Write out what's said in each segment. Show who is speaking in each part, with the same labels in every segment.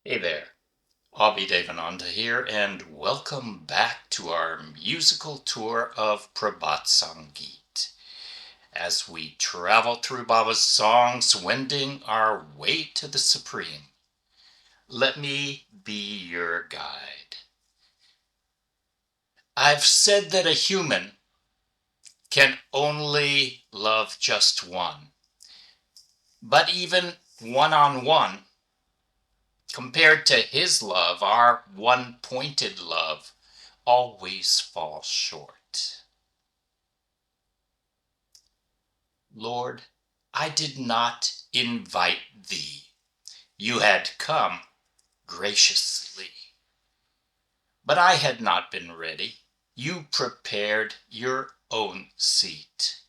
Speaker 1: Hey there, Abhi Devananda here, and welcome back to our musical tour of Prabhat Sangeet. As we travel through Baba's songs, wending our way to the Supreme, let me be your guide. I've said that a human can only love just one, but even one-on-one, compared to his love, our one-pointed love always falls short. Lord, I did not invite thee. You had come graciously. But I had not been ready. You prepared your own seat.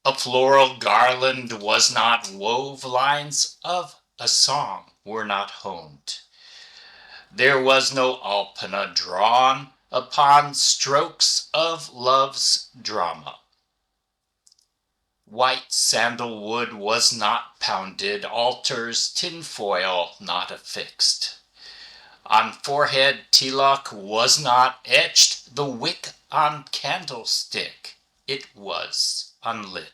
Speaker 1: A floral garland was not wove, lines of a song were not honed. There was no alpana drawn upon strokes of love's drama. White sandalwood was not pounded, altars tinfoil not affixed. On forehead tilak was not etched, the wick on candlestick, it was unlit.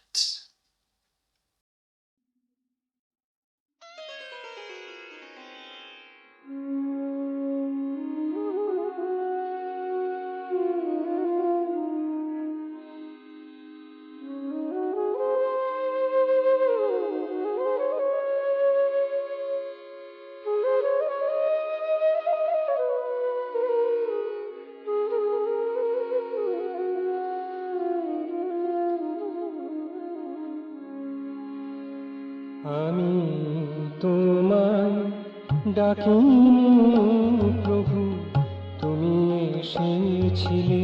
Speaker 2: আমি তোমায় ডাকিনি প্রভু, তুমি এসেছিলে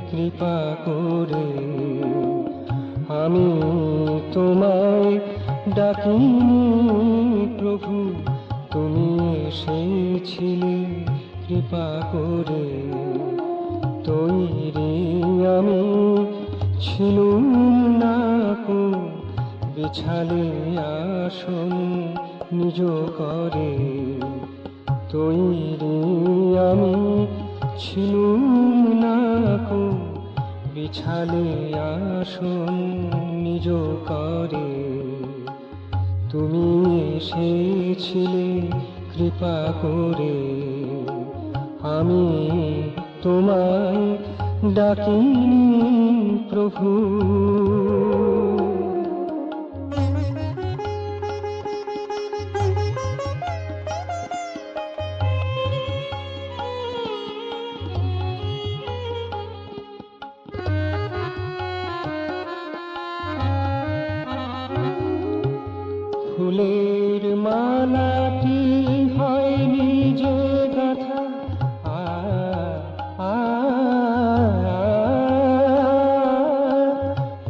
Speaker 2: কৃপা করে। আমি তোমায় ডাকিনি প্রভু, তুমি এসেছিলে কৃপা করে। তৈরি আমি ছিলুম না কো, বিছালে আসন নিজ করে। তৈরি আমি ছিলুম না কো, বিছালে আসন নিজ করে। তুমি এসেছিলে কৃপা করে। আমি তোমায় ডাকিনি প্রভু। ফুলের মালাটি হয়নি যে গাথা,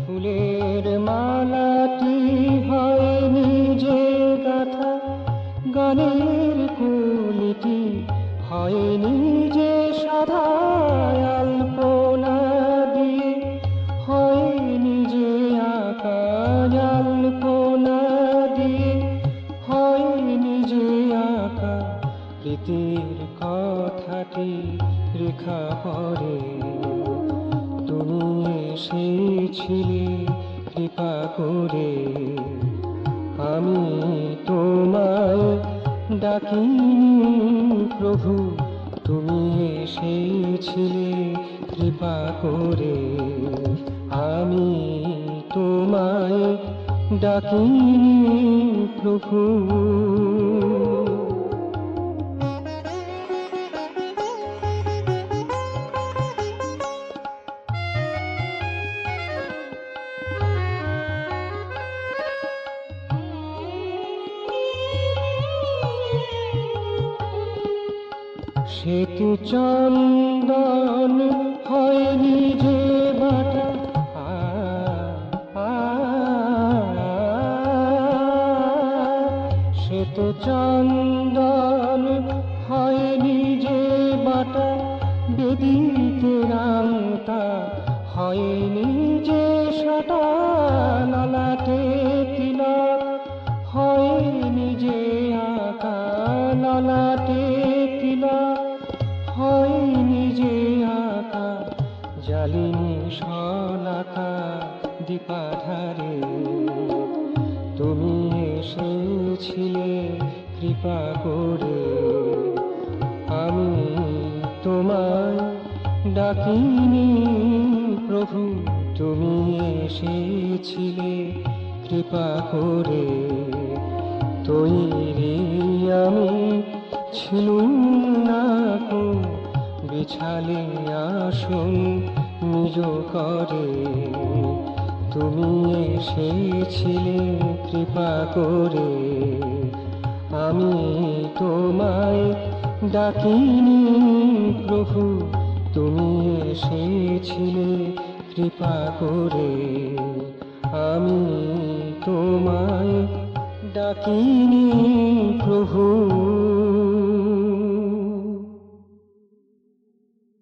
Speaker 2: ফুলের মালাটি হয়নি যে গাথা, গানের কলিটি হয়নি যে সাধা, আলপনা দিয়ে হয়নি যে আঁকা, আলপনা দিয়ে হয়নি যে আঁকা, প্রীতির কথাটি রেখা পড়ে। তুমি এসেছিলে কৃপা করে। আমি তোমায় ডাকিনি প্রভু, তুমি এসেছিলে কৃপা করে। আমি তোমায় ডাকিনি প্রভু। শ্বেত চন্দন হয়নি যে বাটা, শ্বেত চন্দন হয়নি যে বাটা, বেদিতে রাংতা হয়নি যে সাটা, ললাটে তিলক হয়নি যে আঁকা, ললাটে তিলক হয়নি যে আঁকা, জালিনী শলাকা দীপাধারে। তুমি এসেছিলে কৃপা করে, আমি তোমায় ডাকিনি প্রভু, তুমি এসেছিলে কৃপা করে। তৈরি আমি ছিলুম না কো, বিছালে আসন নিজ করে। তুমি এসেছিলে কৃপা করে, আমি তোমায় ডাকিনি প্রভু, তুমি এসেছিলে কৃপা করে। আমি তোমায় ডাকিনি প্রভু।